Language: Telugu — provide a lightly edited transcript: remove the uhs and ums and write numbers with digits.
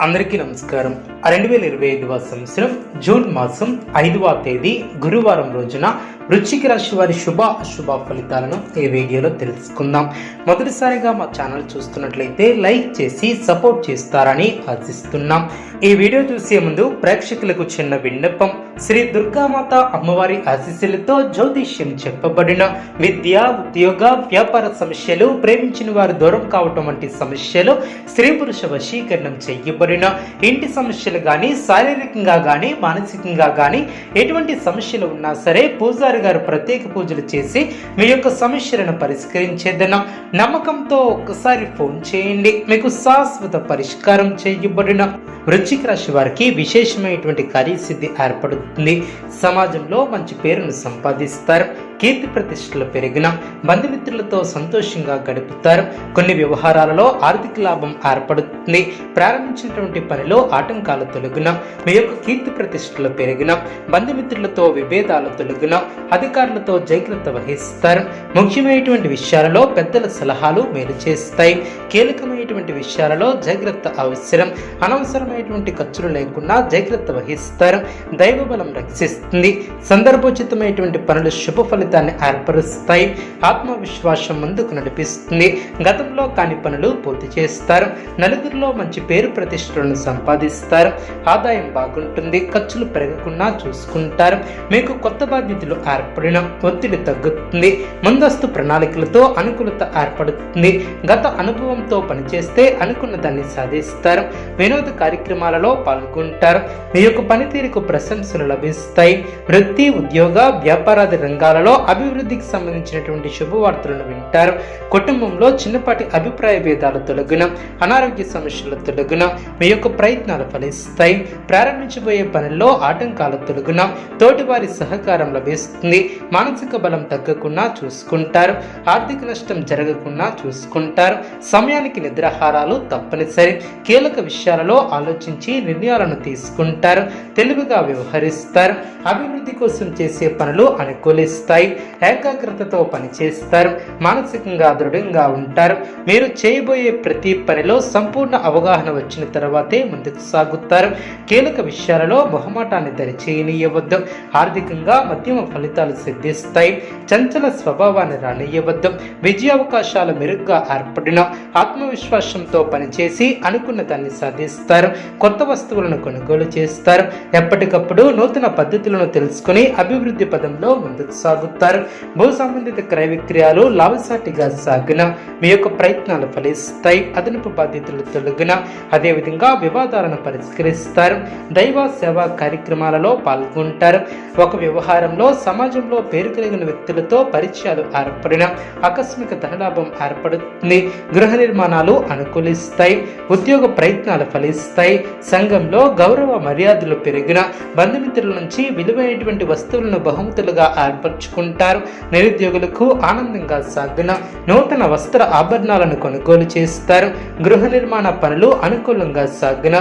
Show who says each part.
Speaker 1: అందరికీ నమస్కారం. 2025వ సంవత్సరం జూన్ మాసం 5వ తేదీ గురువారం రోజున వృశ్చిక రాశి వారి శుభ అశుభ ఫలితాలను ఈ వీడియోలో తెలుసుకుందాం. మొదటిసారిగా మా ఛానల్ చూస్తున్నట్లయితే లైక్ చేసి సపోర్ట్ చేస్తారని ఆశిస్తున్నాం. ఈ వీడియో చూసే ముందు ప్రేక్షకులకు చిన్న విన్నపం. శ్రీ దుర్గామాత అమ్మవారి ఆశీస్సులతో జ్యోతిష్యం చెప్పబడిన విద్య, ఉద్యోగ, వ్యాపార సమస్యలు, ప్రేమించిన వారు దూరం కావటం వంటి సమస్యలు, స్త్రీ పురుష వశీకరణం చేయబడిన ఇంటి సమస్యలు కానీ, శారీరకంగా కానీ, మానసికంగా కానీ ఎటువంటి సమస్యలు ఉన్నా సరే పూజారి గారు ప్రత్యేక పూజలు చేసి మీ యొక్క సమస్యలను పరిష్కరించేదన నమ్మకంతో ఒక్కసారి ఫోన్ చేయండి. మీకు శాశ్వత పరిష్కారం చేయబడిన వృశ్చిక రాశి వారికి విశేషమైనటువంటి కార్యసిద్ధి ఏర్పడుతుంది. సమాజంలో మంచి పేరును సంపాదిస్తారు. కీర్తి ప్రతిష్టలు పెరిగిన బంధుమిత్రులతో సంతోషంగా గడుపుతారు. కొన్ని వ్యవహారాలలో ఆర్థిక లాభం ఏర్పడుతుంది. ప్రారంభించినటువంటి పనిలో ఆటంకాలు తొలగిన మీ యొక్క కీర్తి ప్రతిష్టలు పెరిగిన బంధుమిత్రులతో విభేదాలు తొలగిన అధికారులతో జాగ్రత్త వహిస్తారు. ముఖ్యమైనటువంటి విషయాలలో పెద్దల సలహాలు మేలు చేస్తాయి. కీలకమైనటువంటి విషయాలలో జాగ్రత్త అవసరం. అనవసరమైనటువంటి ఖర్చులు లేకుండా జాగ్రత్త వహిస్తారు. దైవ బలం రక్షిస్తుంది. సందర్భోచితమైనటువంటి పనులు శుభ ఫలితాన్ని ఏర్పరుస్తాయి. ఆత్మవిశ్వాసం ముందుకు నడిపిస్తుంది. గతంలో కాని పనులు పూర్తి చేస్తారు. నలుగురిలో మంచి పేరు ప్రతిష్టలను సంపాదిస్తారు. ఆదాయం బాగుంటుంది. ఖర్చులు పెరగకుండా చూసుకుంటారు. మీకు కొత్త బాధ్యతలు ఏర్పడిన ఒత్తిడి తగ్గుతుంది. ముందస్తు ప్రణాళికలతో అనుకూలత ఏర్పడుతుంది. గత అనుభవంతో పనిచేస్తే అనుకున్న దాన్ని సాధిస్తారు. వినోద కార్యక్రమాలలో పాల్గొంటారు. మీ యొక్క పనితీరుకు ప్రశంసలు లభిస్తాయి. వృత్తి, ఉద్యోగ, వ్యాపారాది రంగాలలో అభివృద్ధికి సంబంధించినటువంటి శుభవార్తలను వింటారు. కుటుంబంలో చిన్నపాటి అభిప్రాయ భేదాలు తొలగిన అనారోగ్య సమస్యలు తొలగిన మీ యొక్క ప్రయత్నాలు ఫలిస్తాయి. ప్రారంభించబోయే పనుల్లో ఆటంకాలు తొలగిన తోటివారి సహకారం లభిస్తుంది. మానసిక బలం తగ్గకుండా చూసుకుంటారు. ఆర్థిక నష్టం జరగకుండా చూసుకుంటారు. సమయానికి నిద్రాహారాలు తప్పనిసరి. కీలక విషయాలలో ఆలోచించి నిర్ణయాలను తీసుకుంటారు. తెలివిగా వ్యవహరిస్తారు. అభివృద్ధి కోసం చేసే పనులు అనుకూలిస్తాయి. ఏకాగ్రతతో పనిచేస్తారు. మానసికంగా దృఢంగా ఉంటారు. మీరు చేయబోయే ప్రతి పనిలో సంపూర్ణ అవగాహన వచ్చిన తర్వాతే ముందుకు సాగుతారు. కీలక విషయాలలో మొహమాటాన్ని దరిచేయనీయవద్దు. ఆర్థికంగా మధ్యమ ఫలితాలు సిద్ధిస్తాయి. చంచల స్వభావాన్ని రానియవద్దు. విజయావకాశాలు మెరుగ్గా ఏర్పడిన ఆత్మవిశ్వాసంతో పనిచేసి అనుకున్న దాన్ని సాధిస్తారు. కొత్త వస్తువులను కొనుగోలు చేస్తారు. ఎప్పటికప్పుడు నూతన పద్ధతులను తెలుసుకుని అభివృద్ధి పదంలో ముందుకు సాగుతారు. భూ సంబంధిత క్రయ విక్రయాలు లాభసాటిగా సాగిన మీ యొక్క ప్రయత్నాలు ఫలిస్తాయి. అదనపు బాధ్యతలు తొలగిన అదేవిధంగా వివాదాలను పరిష్కరిస్తారు. దైవ సేవా కార్యక్రమాలలో పాల్గొంటారు. ఒక వ్యవహారంలో సమాజంలో పేరు కలిగిన వ్యక్తులతో పరిచయాలు ఏర్పడిన ఆకస్మిక ధనలాభం ఏర్పడుతుంది. గృహ నిర్మాణాలు అనుకూలిస్తాయి. ఉద్యోగ ప్రయత్నాలు ఫలిస్తాయి. సంఘంలో గౌరవ మర్యాదలు పెరిగిన బంధుమిత్రుల నుంచి విలువైనటువంటి వస్తువులను బహుమతులుగా ఏర్పరచుకుంటారు. నిరుద్యోగులకు ఆనందంగా సాగిన నూతన వస్త్ర ఆభరణాలను కొనుగోలు చేస్తారు. గృహ నిర్మాణ పనులు అనుకూలంగా సాగిన